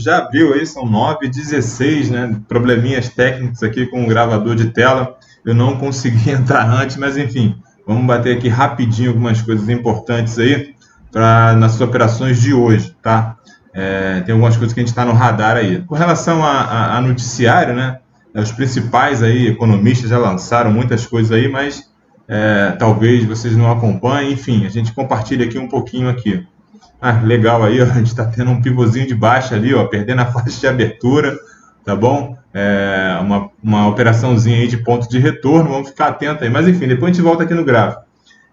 já abriu aí, são 9h16, né? Probleminhas técnicos aqui com o gravador de tela. Eu não consegui entrar antes, mas enfim, vamos bater aqui rapidinho algumas coisas importantes aí nas suas operações de hoje, tá? Tem algumas coisas que a gente está no radar aí. Com relação a noticiário, né? Os principais aí economistas já lançaram muitas coisas aí, mas talvez vocês não acompanhem. Enfim, a gente compartilha aqui um pouquinho aqui. Legal aí, ó, a gente está tendo um pivôzinho de baixa ali, ó, perdendo a faixa de abertura, tá bom? Uma operaçãozinha aí de ponto de retorno, vamos ficar atento aí. Mas enfim, depois a gente volta aqui no gráfico.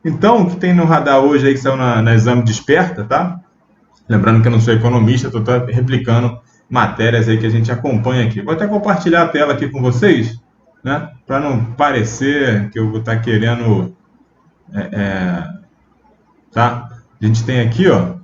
Então, o que tem no radar hoje aí que saiu na Exame Desperta, tá? Lembrando que eu não sou economista, estou replicando matérias aí que a gente acompanha aqui. Vou até compartilhar a tela aqui com vocês, né? Para não parecer que eu vou estar querendo... tá? A gente tem aqui, ó,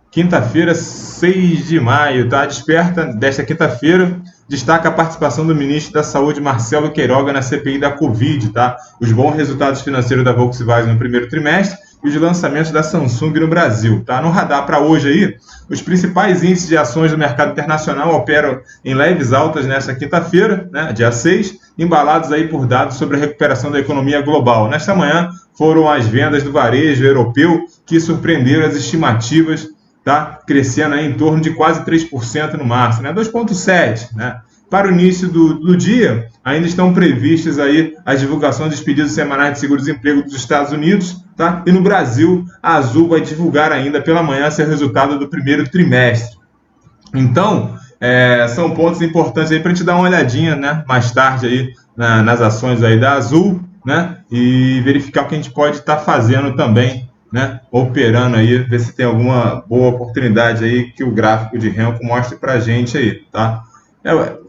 quinta-feira, 6 de maio, tá? Desperta desta quinta-feira, destaca a participação do ministro da Saúde, Marcelo Queiroga, na CPI da Covid, tá? Os bons resultados financeiros da Volkswagen no primeiro trimestre e os lançamentos da Samsung no Brasil, tá? No radar para hoje aí, os principais índices de ações do mercado internacional operam em leves altas nesta quinta-feira, né, dia 6, embalados aí por dados sobre a recuperação da economia global. Nesta manhã foram as vendas do varejo europeu que surpreenderam as estimativas, tá? Crescendo aí em torno de quase 3% no março, né? 2,7%, né? Para o início do dia, ainda estão previstas aí as divulgações dos pedidos semanais de seguro-desemprego dos Estados Unidos, tá? E no Brasil, a Azul vai divulgar ainda pela manhã seu resultado do primeiro trimestre. Então, são pontos importantes aí para a gente dar uma olhadinha, né? Mais tarde aí nas ações aí da Azul, né? E verificar o que a gente pode estar fazendo também, né? Operando aí, ver se tem alguma boa oportunidade aí que o gráfico de Renko mostre para a gente aí, tá?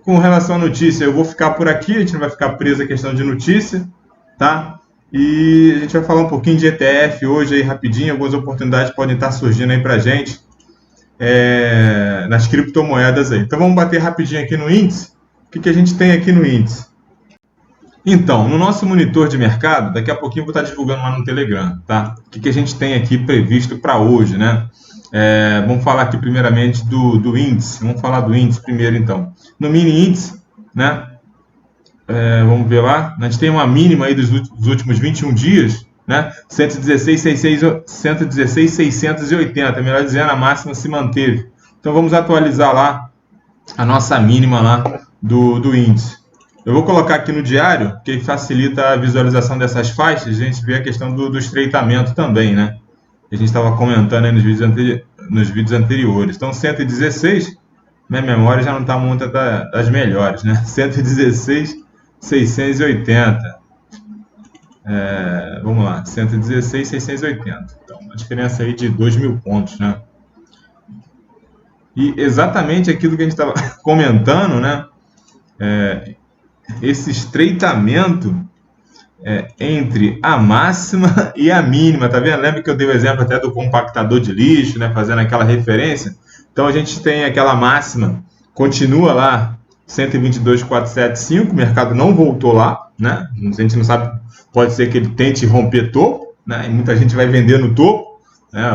Com relação à notícia, eu vou ficar por aqui, a gente não vai ficar preso à questão de notícia, tá? E a gente vai falar um pouquinho de ETF hoje aí rapidinho, algumas oportunidades podem estar surgindo aí para a gente nas criptomoedas aí. Então vamos bater rapidinho aqui no índice. O que a gente tem aqui no índice? Então, no nosso monitor de mercado, daqui a pouquinho eu vou estar divulgando lá no Telegram, tá? O que a gente tem aqui previsto para hoje, né? Vamos falar aqui primeiramente do índice. Vamos falar do índice primeiro, então. No mini índice, né? Vamos ver lá. A gente tem uma mínima aí dos últimos 21 dias, né? 116,680. Melhor dizendo, a máxima se manteve. Então, vamos atualizar lá a nossa mínima lá do índice. Eu vou colocar aqui no diário, que facilita a visualização dessas faixas. A gente vê a questão do estreitamento também, né? A gente estava comentando aí nos vídeos anteriores. Então, 116, minha memória já não está muito das melhores, né? 116,680. Vamos lá, 116,680. Então, uma diferença aí de 2.000 pontos, né? E exatamente aquilo que a gente estava comentando, né? Esse estreitamento entre a máxima e a mínima, tá vendo? Lembra que eu dei o exemplo até do compactador de lixo, né? Fazendo aquela referência. Então a gente tem aquela máxima, continua lá, 122,475, o mercado não voltou lá, né? A gente não sabe, pode ser que ele tente romper topo, né? E muita gente vai vender no topo, né?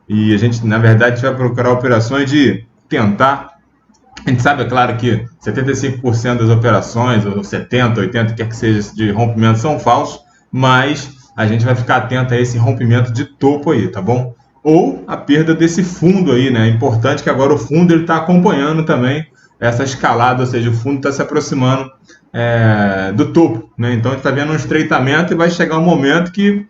E a gente, na verdade, vai procurar operações de tentar. A gente sabe, é claro, que 75% das operações, ou 70%, 80%, quer que seja, de rompimento são falsos, mas a gente vai ficar atento a esse rompimento de topo aí, tá bom? Ou a perda desse fundo aí, né? É importante que agora o fundo está acompanhando também essa escalada, ou seja, o fundo está se aproximando do topo, né? Então a gente está vendo um estreitamento e vai chegar um momento que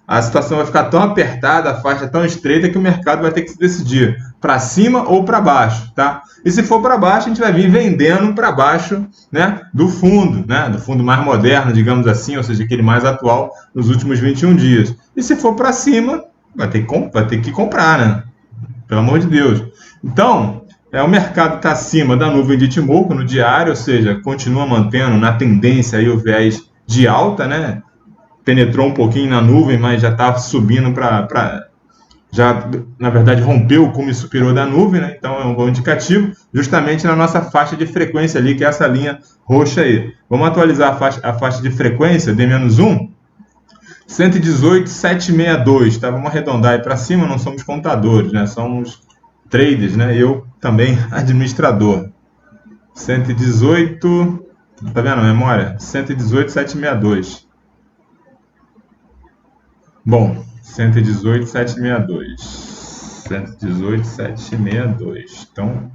a situação vai ficar tão apertada, a faixa tão estreita, que o mercado vai ter que se decidir para cima ou para baixo, tá? E se for para baixo, a gente vai vir vendendo para baixo, né, do fundo mais moderno, digamos assim, ou seja, aquele mais atual nos últimos 21 dias. E se for para cima, vai ter que comprar, né? Pelo amor de Deus. Então, o mercado está acima da nuvem de Ichimoku no diário, ou seja, continua mantendo na tendência aí o viés de alta, né? Penetrou um pouquinho na nuvem, mas já está subindo já, na verdade, rompeu o cume superior da nuvem, né? Então é um bom indicativo, justamente na nossa faixa de frequência ali, que é essa linha roxa aí. Vamos atualizar a faixa de frequência, D-1, 118,762, tá? Vamos arredondar aí para cima, não somos contadores, né? Somos traders, né? Eu também administrador. 118, tá vendo a memória? 118,762. Bom, 118,762. 118,762. Então,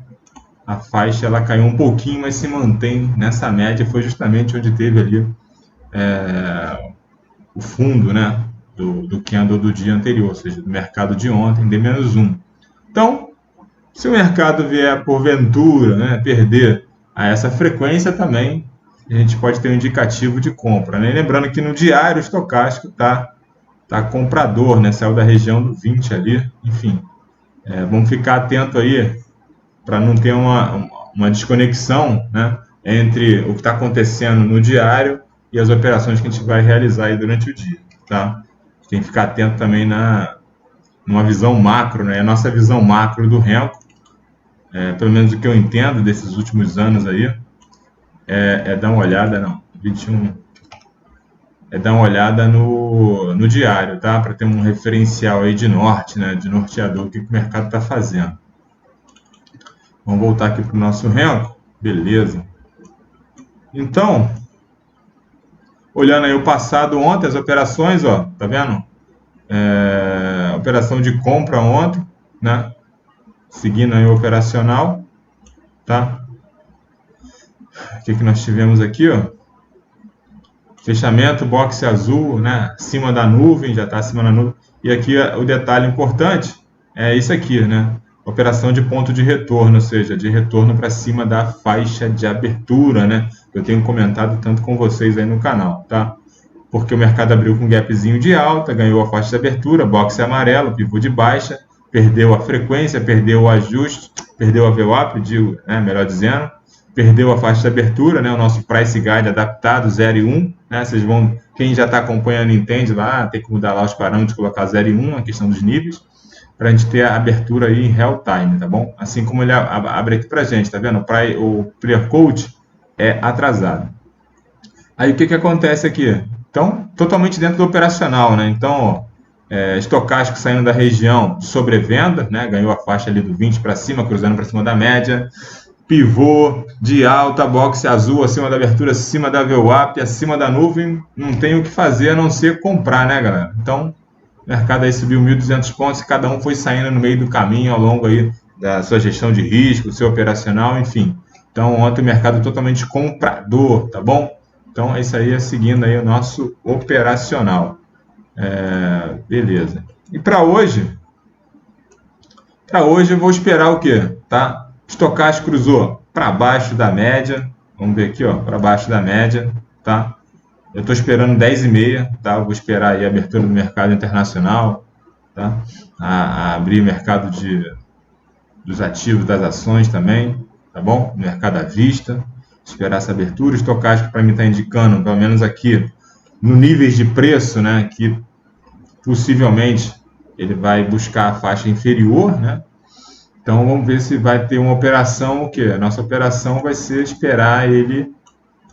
a faixa ela caiu um pouquinho, mas se mantém nessa média. Foi justamente onde teve ali o fundo, né, do candle do dia anterior, ou seja, do mercado de ontem, D-1. Então, se o mercado vier porventura, né, perder a essa frequência também, a gente pode ter um indicativo de compra, né? E lembrando que no diário o estocástico tá comprador, né? Saiu da região do 20 ali, enfim. Vamos ficar atento aí para não ter uma desconexão, né, entre o que está acontecendo no diário e as operações que a gente vai realizar aí durante o dia, tá? Tem que ficar atento também numa visão macro, né? A nossa visão macro do Renko, pelo menos o que eu entendo desses últimos anos aí, dar uma olhada, 21, dar uma olhada no diário, tá? Para ter um referencial aí de norte, né? De norteador, o que o mercado está fazendo. Vamos voltar aqui para o nosso Renko, beleza. Então, olhando aí o passado ontem, as operações, ó, tá vendo? Operação de compra ontem, né? Seguindo aí o operacional, tá? O que nós tivemos aqui, ó? Fechamento, boxe azul, né? Acima da nuvem, já está acima da nuvem. E aqui o detalhe importante é isso aqui, né? Operação de ponto de retorno, ou seja, de retorno para cima da faixa de abertura, né? Eu tenho comentado tanto com vocês aí no canal, tá? Porque o mercado abriu com um gapzinho de alta, ganhou a faixa de abertura, boxe amarelo, pivô de baixa, perdeu a frequência, perdeu o ajuste, perdeu a VWAP, né, melhor dizendo, perdeu a faixa de abertura, né, o nosso price guide adaptado 0 e 1, né, vocês vão, quem já está acompanhando entende lá, tem que mudar lá os parâmetros, colocar 0 e 1, a questão dos níveis, para a gente ter a abertura aí em real time, tá bom? Assim como ele abre aqui para a gente, tá vendo? O pre-quote é atrasado. Aí o que acontece aqui? Então, totalmente dentro do operacional, né? Então, estocástico saindo da região de sobrevenda, né? Ganhou a faixa ali do 20 para cima, cruzando para cima da média. Pivô de alta, boxe azul acima da abertura, acima da VWAP, acima da nuvem. Não tem o que fazer a não ser comprar, né, galera? Então, o mercado aí subiu 1.200 pontos e cada um foi saindo no meio do caminho ao longo aí da sua gestão de risco, seu operacional, enfim. Então, ontem o mercado totalmente comprador, tá bom? Então, isso aí é seguindo aí o nosso operacional. Beleza. E para hoje eu vou esperar o quê? Tá? Estocástico cruzou para baixo da média. Vamos ver aqui, ó, para baixo da média, tá? Eu estou esperando 10,5, tá? Eu vou esperar aí a abertura do mercado internacional, tá? A abrir o mercado dos ativos, das ações também, tá bom? Mercado à vista. Esperar essa abertura. O estocástico para mim está indicando, pelo menos aqui, no níveis de preço, né, que possivelmente ele vai buscar a faixa inferior, né? Então vamos ver se vai ter uma operação, o que? A nossa operação vai ser esperar ele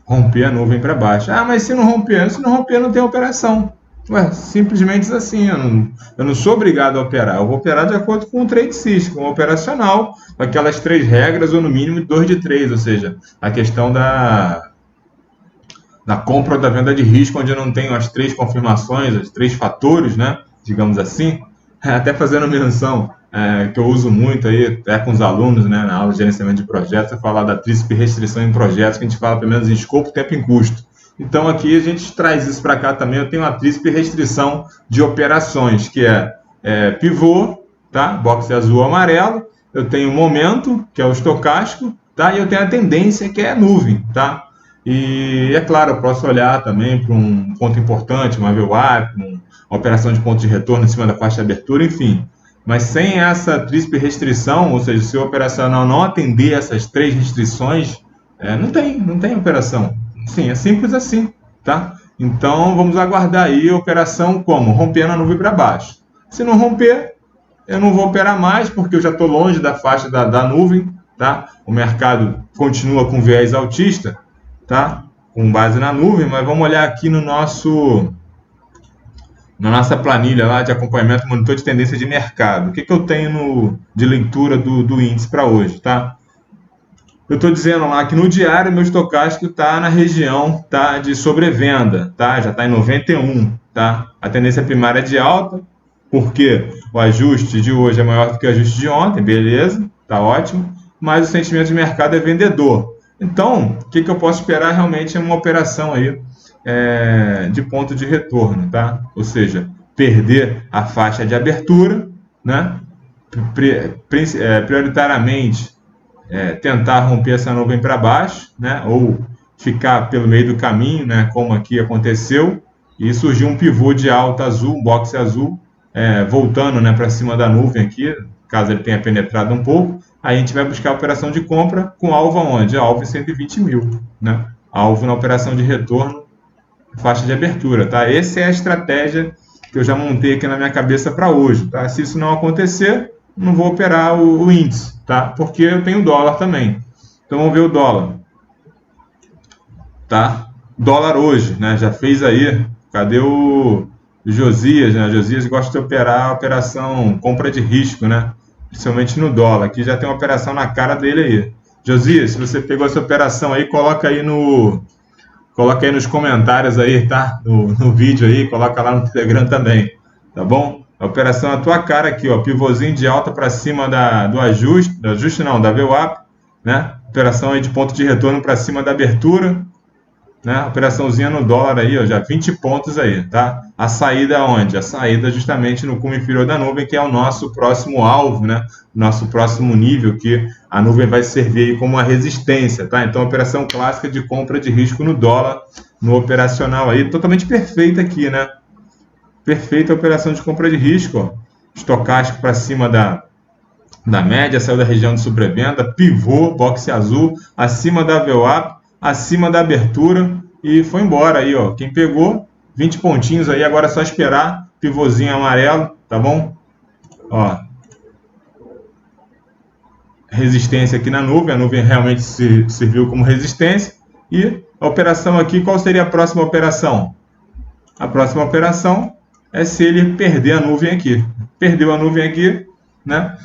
romper a nuvem para baixo. Ah, mas se não romper não tem operação. Ué, simplesmente assim, eu não sou obrigado a operar, eu vou operar de acordo com o trade system, com o operacional, com aquelas 3 regras, ou no mínimo 2 de 3, ou seja, a questão da compra ou da venda de risco, onde eu não tenho as 3 confirmações, os 3 fatores, né, digamos assim, até fazendo menção, que eu uso muito aí, até com os alunos, né, na aula de gerenciamento de projetos, eu falar da tríplice restrição em projetos, que a gente fala pelo menos em escopo, tempo e custo. Então aqui a gente traz isso para cá também. Eu tenho uma tríplice restrição de operações, que é pivô, tá? Boxe azul amarelo. Eu tenho momento, que é o estocástico, tá? E eu tenho a tendência, que é a nuvem, tá? E é claro, eu posso olhar também para um ponto importante, uma VWAP, uma operação de ponto de retorno em cima da faixa de abertura, enfim. Mas sem essa tríplice restrição, ou seja, se o operacional não atender essas 3 restrições, não tem operação. Sim, é simples assim, tá? Então, vamos aguardar aí a operação como? Rompendo a nuvem para baixo. Se não romper, eu não vou operar mais, porque eu já estou longe da faixa da nuvem, tá? O mercado continua com viés altista, tá? Com base na nuvem, mas vamos olhar aqui no nosso na nossa planilha lá de acompanhamento monitor de tendência de mercado. O que eu tenho de leitura do índice para hoje, tá? Eu estou dizendo lá que no diário meu estocástico está na região, tá, de sobrevenda, tá? Já está em 91, tá? A tendência primária é de alta, porque o ajuste de hoje é maior do que o ajuste de ontem, beleza, tá ótimo, mas o sentimento de mercado é vendedor. Então, o que eu posso esperar realmente é uma operação aí de ponto de retorno, tá? Ou seja, perder a faixa de abertura, né? Prioritariamente tentar romper essa nuvem para baixo, né? Ou ficar pelo meio do caminho, né? Como aqui aconteceu, e surgiu um pivô de alta azul, um boxe azul, voltando, né, para cima da nuvem aqui, caso ele tenha penetrado um pouco. Aí a gente vai buscar a operação de compra com alvo aonde? Alvo em 120 mil, né? Alvo na operação de retorno, faixa de abertura, tá? Essa é a estratégia que eu já montei aqui na minha cabeça para hoje, tá? Se isso não acontecer, não vou operar o índice, tá? Porque eu tenho dólar também. Então vamos ver o dólar, tá? Dólar hoje, né? Já fez aí. Cadê o Josias, né? Josias gosta de operar a operação compra de risco, né? Principalmente no dólar. Aqui já tem uma operação na cara dele aí. Josias, se você pegou essa operação aí, coloca aí nos comentários aí, tá? No vídeo aí, coloca lá no Telegram também, tá bom? A operação na tua cara aqui, ó, pivôzinho de alta para cima do ajuste não, da VWAP, né? Operação aí de ponto de retorno para cima da abertura, né? Operaçãozinha no dólar aí, ó, já 20 pontos aí, tá? A saída onde? A saída justamente no cume inferior da nuvem, que é o nosso próximo alvo, né? Nosso próximo nível, que a nuvem vai servir aí como uma resistência, tá? Então, operação clássica de compra de risco no dólar, no operacional aí, totalmente perfeita aqui, né? Perfeita a operação de compra de risco, ó. Estocástico para cima da média, saiu da região de sobrevenda, pivô, boxe azul, acima da VWAP, acima da abertura e foi embora aí, ó. Quem pegou, 20 pontinhos aí, agora é só esperar, pivôzinho amarelo, tá bom? Ó, resistência aqui na nuvem, a nuvem realmente serviu como resistência. E a operação aqui, qual seria a próxima operação? A próxima operação é se ele perder a nuvem aqui. Perdeu a nuvem aqui, né?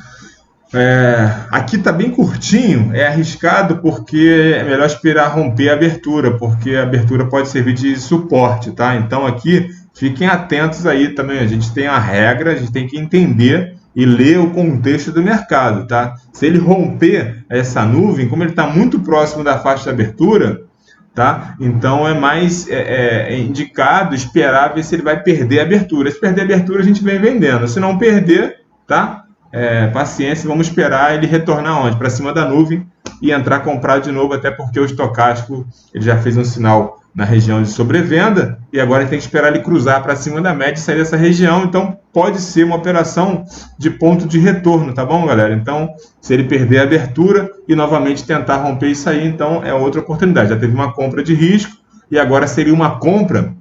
Aqui está bem curtinho, é arriscado porque é melhor esperar romper a abertura, porque a abertura pode servir de suporte, tá? Então aqui, fiquem atentos aí também, a gente tem a regra, a gente tem que entender e ler o contexto do mercado, tá? Se ele romper essa nuvem, como ele está muito próximo da faixa de abertura, tá? Então é mais indicado esperar ver se ele vai perder a abertura. Se perder a abertura, a gente vem vendendo. Se não perder, tá? Paciência, vamos esperar ele retornar onde? Para cima da nuvem e entrar comprar de novo, até porque o estocástico ele já fez um sinal na região de sobrevenda e agora tem que esperar ele cruzar para cima da média e sair dessa região. Então pode ser uma operação de ponto de retorno, tá bom, galera? Então, se ele perder a abertura e novamente tentar romper isso aí, então é outra oportunidade. Já teve uma compra de risco e agora seria uma compra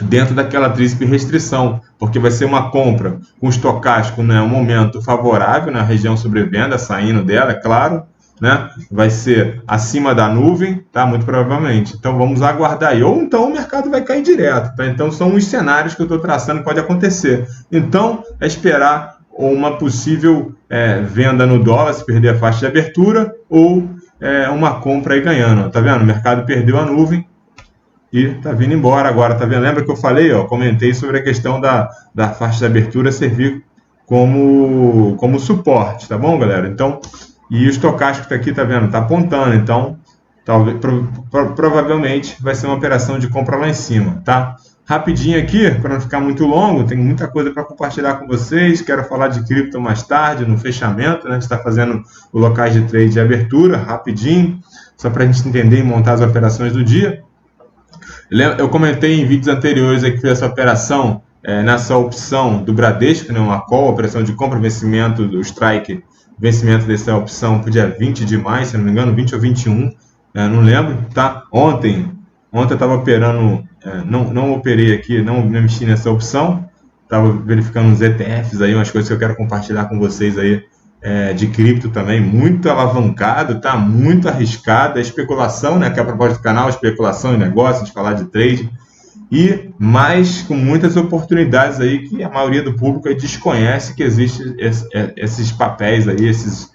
dentro daquela tríplice restrição, porque vai ser uma compra com estocástico, né, um momento favorável na região sobrevenda, saindo dela, é claro, né, vai ser acima da nuvem, tá, muito provavelmente. Então vamos aguardar aí, ou então o mercado vai cair direto, tá? Então são os cenários que eu estou traçando que pode acontecer. Então é esperar uma possível venda no dólar se perder a faixa de abertura, ou uma compra aí ganhando, tá vendo? O mercado perdeu a nuvem e tá vindo embora agora, tá vendo? Lembra que eu falei, ó, comentei sobre a questão da faixa de abertura servir como suporte, tá bom, galera? Então, e o estocástico tá aqui, tá vendo? Tá apontando, então, talvez, provavelmente vai ser uma operação de compra lá em cima, tá? Rapidinho aqui, para não ficar muito longo, tem muita coisa para compartilhar com vocês, quero falar de cripto mais tarde, no fechamento, né? A gente está fazendo o locais de trade de abertura, rapidinho, só para a gente entender e montar as operações do dia. Eu comentei em vídeos anteriores que fiz essa operação nessa opção do Bradesco, né, uma call, operação de compra, vencimento do strike, vencimento dessa opção para o dia 20 de maio, se não me engano, 20 ou 21, não lembro, tá? Ontem eu estava operando, não operei aqui, não mexi nessa opção, estava verificando uns ETFs aí, umas coisas que eu quero compartilhar com vocês aí, de cripto também, muito alavancado, tá? Muito arriscado, a especulação, né? Que é a proposta do canal, especulação e negócio, de falar de trade. e mais com muitas oportunidades aí que a maioria do público aí desconhece que existe esses papéis aí, esses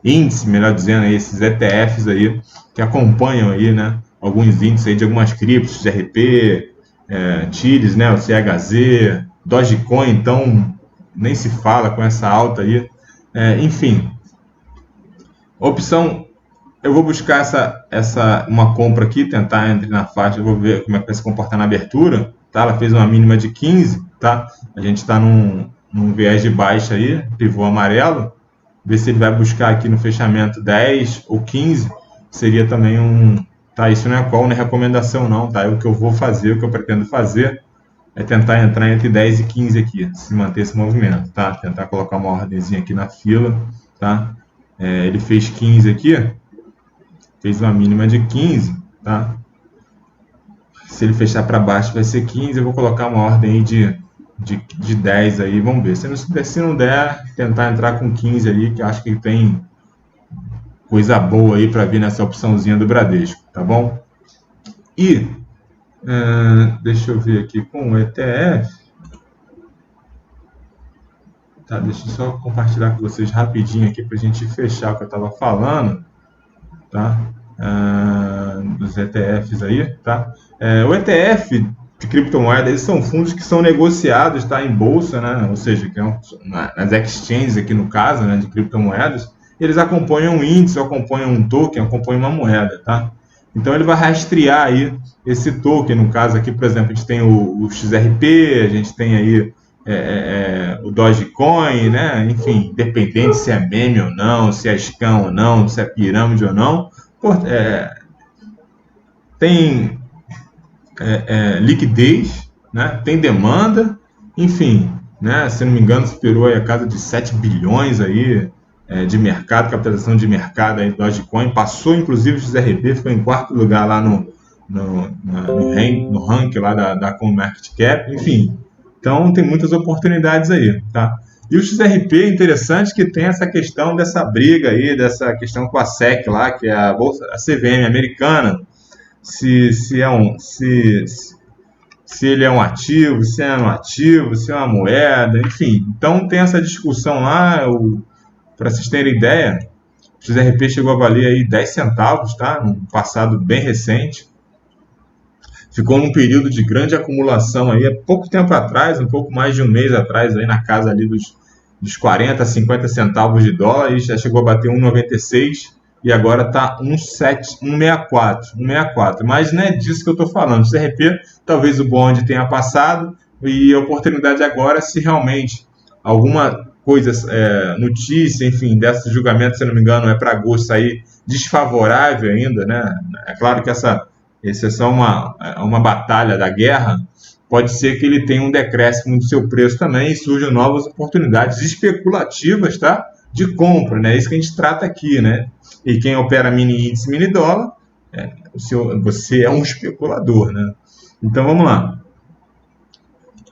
índices, melhor dizendo, aí, esses ETFs aí que acompanham aí, né, alguns índices aí de algumas criptos, XRP, TIRES, né, o CHZ, Dogecoin, então nem se fala com essa alta aí. Enfim, opção, eu vou buscar uma compra aqui, tentar entrar na faixa, eu vou ver como é que vai se comportar na abertura, tá? Ela fez uma mínima de 15, tá? A gente está num viés de baixa aí, pivô amarelo, ver se ele vai buscar aqui no fechamento 10 ou 15, seria também tá? Isso não é call, não é recomendação não, tá? É o que eu vou fazer, o que eu pretendo fazer é tentar entrar entre 10 e 15 aqui, se manter esse movimento, tá? Tentar colocar uma ordenzinha aqui na fila, tá? Ele fez 15 aqui, fez uma mínima de 15, tá? Se ele fechar para baixo vai ser 15, eu vou colocar uma ordem aí de 10 aí, vamos ver. Se não der, tentar entrar com 15 aí, que eu acho que tem coisa boa aí para vir nessa opçãozinha do Bradesco, tá bom? E, deixa eu ver aqui com o ETF. Tá, deixa eu só compartilhar com vocês rapidinho aqui para a gente fechar o que eu estava falando, tá? Dos ETFs aí, tá? O ETF de criptomoedas, eles são fundos que são negociados, tá, em bolsa, né? Ou seja, que nas exchanges aqui no caso, né, de criptomoedas, eles acompanham um índice, acompanham um token, acompanham uma moeda, tá? Então ele vai rastrear aí esse token, no caso aqui, por exemplo, a gente tem o XRP, a gente tem aí o Dogecoin, né? Enfim, independente se é meme ou não, se é scam ou não, se é pirâmide ou não, tem liquidez, né? Tem demanda, enfim, né? Se não me engano, superou aí a casa de 7 bilhões aí, de mercado, capitalização de mercado aí do Dogecoin, passou inclusive o XRP, ficou em quarto lugar lá no ranking lá da CoinMarketCap, enfim. Então tem muitas oportunidades aí, tá? E o XRP é interessante que tem essa questão dessa briga aí, dessa questão com a SEC lá, que é a CVM americana, se ele é um ativo, se é um ativo, se é uma moeda, enfim. Então tem essa discussão lá, para vocês terem ideia, o XRP chegou a valer aí 10 centavos, tá? Num passado bem recente. Ficou num período de grande acumulação aí, há pouco tempo atrás, um pouco mais de um mês atrás, aí na casa ali dos 40 a 50 centavos de dólar, e já chegou a bater 1,96 e agora está 1,64. Mas não é disso que eu estou falando. O CRP, talvez o bonde tenha passado e a oportunidade agora, se realmente alguma coisa, notícia, enfim, desse julgamento, se não me engano, para agosto sair desfavorável ainda, né? É claro que essa é só uma batalha da guerra, pode ser que ele tenha um decréscimo do seu preço também e surjam novas oportunidades especulativas, tá? De compra, né? É isso que a gente trata aqui, né? E quem opera mini índice, mini dólar, você é um especulador, né? Então vamos lá.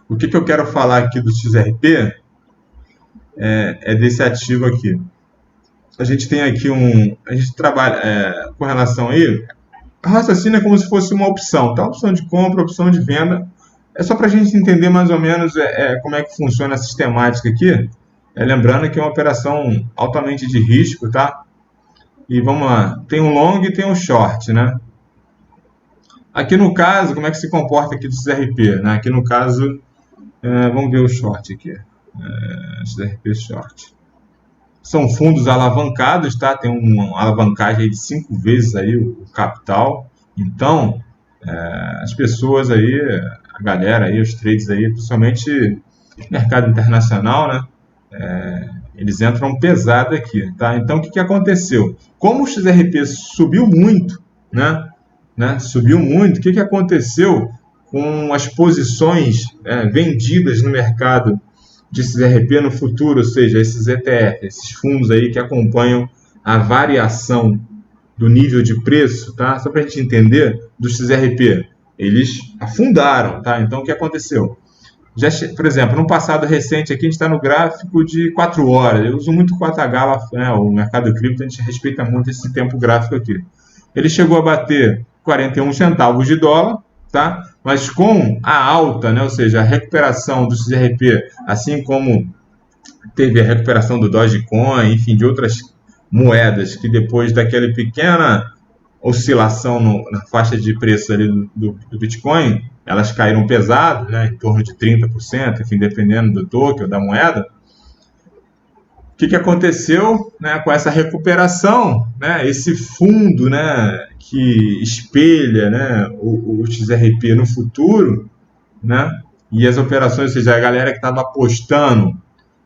O que eu quero falar aqui do XRP é desse ativo aqui. A gente tem aqui a gente trabalha com relação aí. Raciocínio é como se fosse uma opção, tá? Opção de compra, opção de venda. É só para a gente entender mais ou menos como é que funciona a sistemática aqui. Lembrando que é uma operação altamente de risco, tá? E vamos lá. Tem um long e tem um short, né? Aqui no caso, como é que se comporta aqui do XRP, né? Aqui no caso, vamos ver o short aqui. XRP short. São fundos alavancados, tá? Tem uma alavancagem de 5 vezes aí o capital. Então, as pessoas aí, a galera aí, os trades aí, principalmente mercado internacional, né? Eles entram pesado aqui, tá? Então, o que aconteceu? Como o XRP subiu muito, né? Subiu muito, o que aconteceu com as posições vendidas no mercado de XRP no futuro, ou seja, esses ETF, esses fundos aí que acompanham a variação do nível de preço, tá? Só para a gente entender, do XRP, eles afundaram, tá? Então, o que aconteceu? Por exemplo, no passado recente aqui, a gente está no gráfico de 4 horas. Eu uso muito 4H, né? O mercado cripto, a gente respeita muito esse tempo gráfico aqui. Ele chegou a bater 41 centavos de dólar, tá? Mas com a alta, né, ou seja, a recuperação do XRP, assim como teve a recuperação do Dogecoin, enfim, de outras moedas que depois daquela pequena oscilação na faixa de preço ali do Bitcoin, elas caíram pesado, né, em torno de 30%, enfim, dependendo do token ou da moeda. O que aconteceu, né, com essa recuperação, né, esse fundo, né, que espelha, né, o XRP no futuro, né, e as operações, ou seja, a galera que estava apostando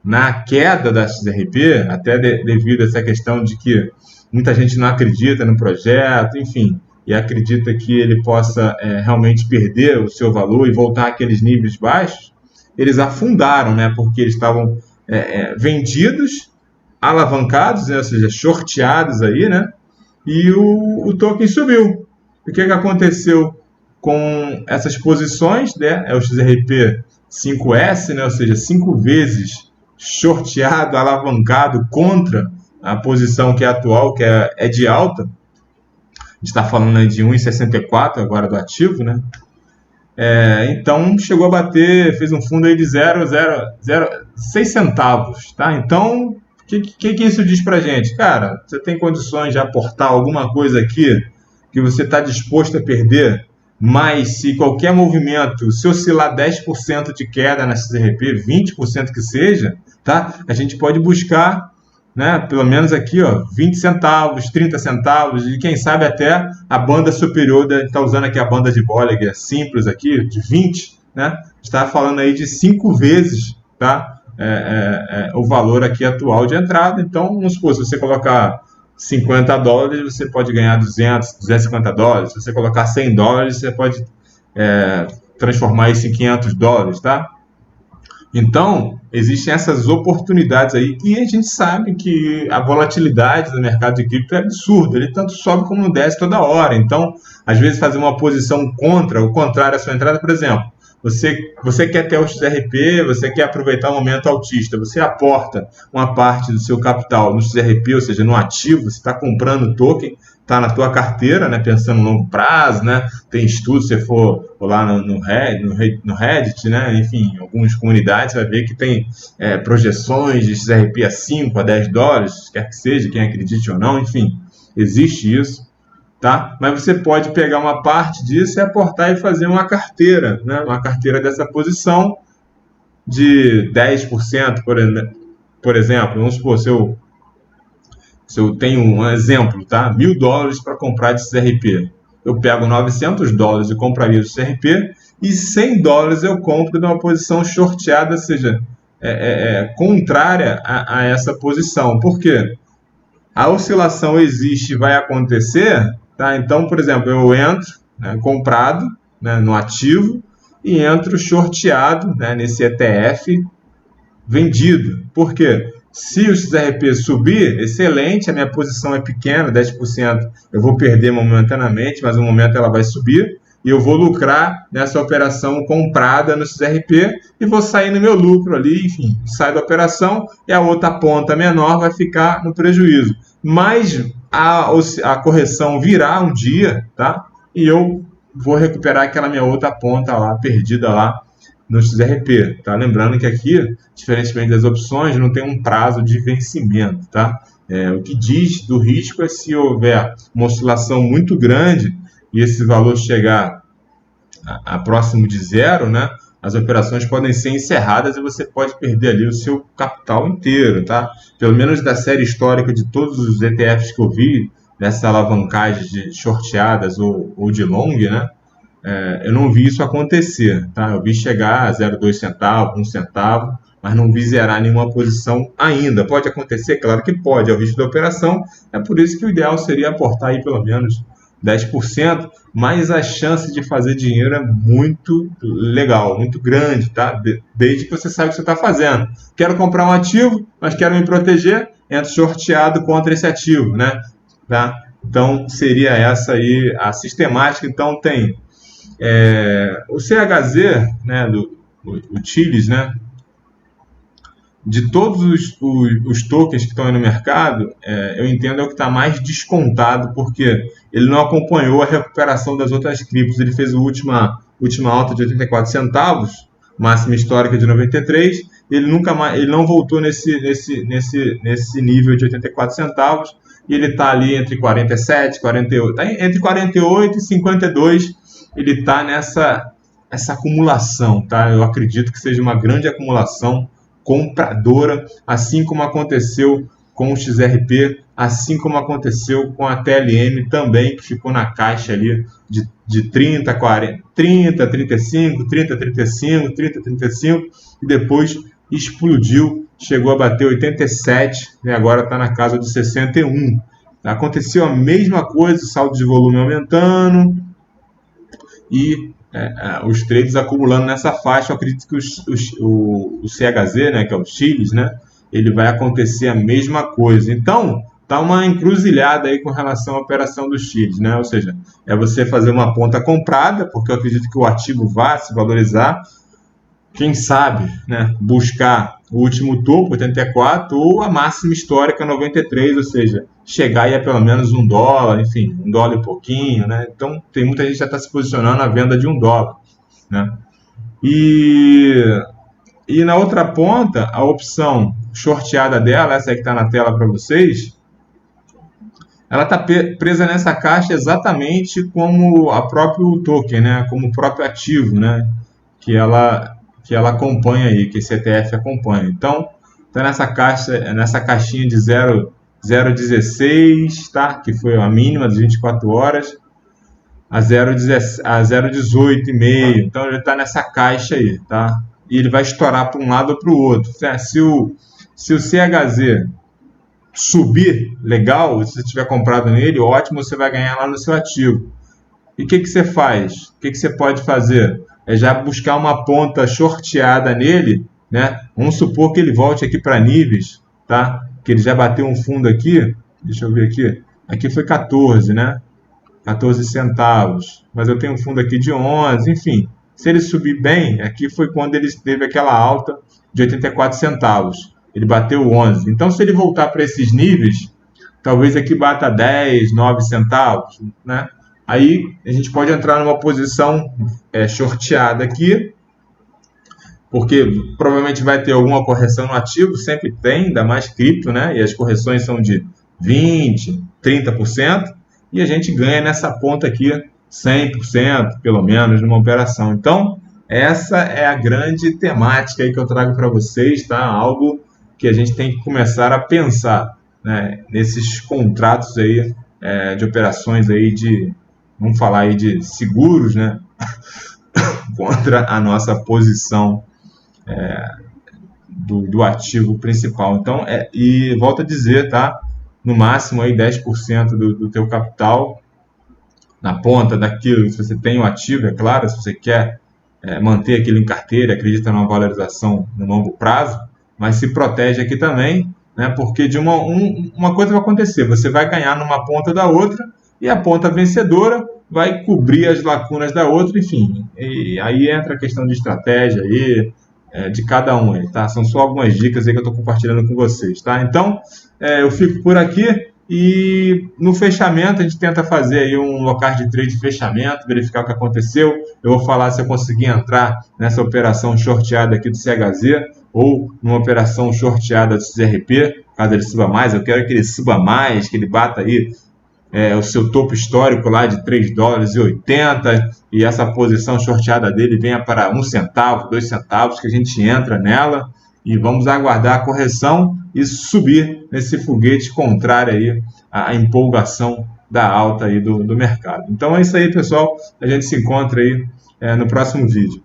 na queda da XRP, até devido a essa questão de que muita gente não acredita no projeto, enfim, e acredita que ele possa realmente perder o seu valor e voltar àqueles níveis baixos, eles afundaram, né, porque eles estavam vendidos, alavancados, né, ou seja, shorteados aí, né, e o token subiu. O que aconteceu com essas posições, né, é o XRP 5S, né, ou seja, 5 vezes shorteado, alavancado contra a posição que é atual, que é de alta. A gente está falando aí de 1,64 agora do ativo, né? Então chegou a bater, fez um fundo aí de 0,06 centavos, tá? Então, o que isso diz pra gente? Cara, você tem condições de aportar alguma coisa aqui que você está disposto a perder, mas se qualquer movimento, se oscilar 10% de queda na XRP, 20% que seja, tá? A gente pode buscar, né, pelo menos aqui, ó, 20 centavos, 30 centavos, e quem sabe até a banda superior, está usando aqui a banda de Bollinger simples aqui, de 20, né? Está falando aí de 5 vezes, tá? O valor aqui atual de entrada. Então, vamos supor, se você colocar $50, você pode ganhar 200, 250 dólares. Se você colocar $100, você pode transformar isso em $500, tá? Então, existem essas oportunidades aí e a gente sabe que a volatilidade do mercado de cripto é absurda. Ele tanto sobe como desce toda hora. Então, às vezes fazer uma posição contra, o contrário à sua entrada, por exemplo, você quer ter o XRP, você quer aproveitar o momento altista, você aporta uma parte do seu capital no XRP, ou seja, no ativo, você está comprando token, está na tua carteira, né, pensando no longo prazo, né, tem estudos, se você for lá no Reddit, né, enfim, em algumas comunidades, você vai ver que tem projeções de XRP a 5, a 10 dólares, quer que seja, quem acredite ou não, enfim, existe isso. Tá? Mas você pode pegar uma parte disso e aportar e fazer uma carteira, né? Uma carteira dessa posição de 10%, por exemplo. Vamos supor, se eu tenho um exemplo, tá? $1.000 para comprar de XRP. Eu pego $900 e compraria de XRP e $100 eu compro de uma posição shorteada, ou seja, contrária a essa posição. Por quê? A oscilação existe e vai acontecer. Tá? Então, por exemplo, eu entro, né, comprado, né, no ativo e entro shorteado, né, nesse ETF vendido. Por quê? Se o XRP subir, excelente, a minha posição é pequena, 10%, eu vou perder momentaneamente, mas no momento ela vai subir e eu vou lucrar nessa operação comprada no XRP e vou sair no meu lucro ali, enfim, sai da operação e a outra ponta menor vai ficar no prejuízo. Mas a correção virá um dia, tá? E eu vou recuperar aquela minha outra ponta lá, perdida lá no XRP, tá? Lembrando que aqui, diferentemente das opções, não tem um prazo de vencimento, tá? O que diz do risco é se houver uma oscilação muito grande e esse valor chegar a próximo de zero, né? As operações podem ser encerradas e você pode perder ali o seu capital inteiro, tá? Pelo menos da série histórica de todos os ETFs que eu vi, dessa alavancagem de shorteadas ou de long, né? Eu não vi isso acontecer, tá? Eu vi chegar a 0,2 centavo, 1 centavo, mas não vi zerar nenhuma posição ainda. Pode acontecer? Claro que pode, é o risco da operação. É por isso que o ideal seria aportar aí pelo menos 10%, mas a chance de fazer dinheiro é muito legal, muito grande, tá? Desde que você saiba o que você está fazendo. Quero comprar um ativo, mas quero me proteger, entro shorteado contra esse ativo, né? Tá? Então, seria essa aí a sistemática. Então, tem o CHZ, né, o Chiles, né? De todos os tokens que estão aí no mercado, eu entendo é o que está mais descontado, porque ele não acompanhou a recuperação das outras criptos. Ele fez a última alta de 84 centavos, máxima histórica de 93, ele nunca mais, ele não voltou nesse nível de 84 centavos, e ele está ali entre 47, 48, tá entre 48 e 52, ele está essa acumulação, tá? Eu acredito que seja uma grande acumulação compradora, assim como aconteceu com o XRP, assim como aconteceu com a TLM também, que ficou na caixa ali de 30, 40, 30, 35, 30, 35, 30, 35, e depois explodiu, chegou a bater 87, e agora está na casa de 61. Aconteceu a mesma coisa, o saldo de volume aumentando, e os trades acumulando nessa faixa. Eu acredito que o CHZ, né, que é o Chiles, né, ele vai acontecer a mesma coisa. Então, tá uma encruzilhada aí com relação à operação do Chiles, né? Ou seja, é você fazer uma ponta comprada, porque eu acredito que o ativo vai se valorizar. Quem sabe, né, buscar o último topo, 84, ou a máxima histórica, 93, ou seja, chegar aí a pelo menos $1, enfim, $1 e pouquinho, né? Então, tem muita gente que já está se posicionando na venda de $1, né? E na outra ponta, a opção shorteada dela, essa aí que está na tela para vocês, ela está presa nessa caixa exatamente como a próprio token, né? Como o próprio ativo, né? Que ela acompanha aí, que esse ETF acompanha. Então, está nessa caixinha de 0,16, tá? Que foi a mínima das 24 horas, a 0,18,5. Então, ele está nessa caixa aí, tá? E ele vai estourar para um lado ou para o outro. Se o CHZ subir, legal, se você tiver comprado nele, ótimo, você vai ganhar lá no seu ativo. E o que você faz? O que você pode fazer? É já buscar uma ponta shorteada nele, né? Vamos supor que ele volte aqui para níveis, tá? Que ele já bateu um fundo aqui, deixa eu ver aqui, aqui foi 14, né? 14 centavos, mas eu tenho um fundo aqui de 11, enfim. Se ele subir bem, aqui foi quando ele teve aquela alta de 84 centavos. Ele bateu 11. Então, se ele voltar para esses níveis, talvez aqui bata 10, 9 centavos, né? Aí a gente pode entrar numa posição shorteada aqui, porque provavelmente vai ter alguma correção no ativo, sempre tem, ainda mais cripto, né? E as correções são de 20%, 30%, e a gente ganha nessa ponta aqui 100%, pelo menos, numa operação. Então, essa é a grande temática aí que eu trago para vocês, tá? Algo que a gente tem que começar a pensar, né? Nesses contratos aí, de operações aí vamos falar aí de seguros, né? Contra a nossa posição do ativo principal. Então, e volto a dizer, tá? No máximo aí 10% do teu capital na ponta daquilo, se você tem o ativo, é claro, se você quer manter aquilo em carteira, acredita numa valorização no longo prazo, mas se protege aqui também, né? Porque de uma coisa vai acontecer, você vai ganhar numa ponta da outra, e a ponta vencedora vai cobrir as lacunas da outra, enfim. E aí entra a questão de estratégia aí, de cada um aí, tá? São só algumas dicas aí que eu estou compartilhando com vocês, tá? Então, eu fico por aqui, e no fechamento a gente tenta fazer aí um local de trade de fechamento, verificar o que aconteceu. Eu vou falar se eu consegui entrar nessa operação shorteada aqui do CHZ, ou numa operação shorteada do XRP, caso ele suba mais. Eu quero que ele suba mais, que ele bata aí o seu topo histórico lá de $3,80, e essa posição shorteada dele venha para 1 centavo, 2 centavos, que a gente entra nela e vamos aguardar a correção e subir nesse foguete contrário aí à empolgação da alta aí do mercado. Então é isso aí, pessoal. A gente se encontra aí no próximo vídeo.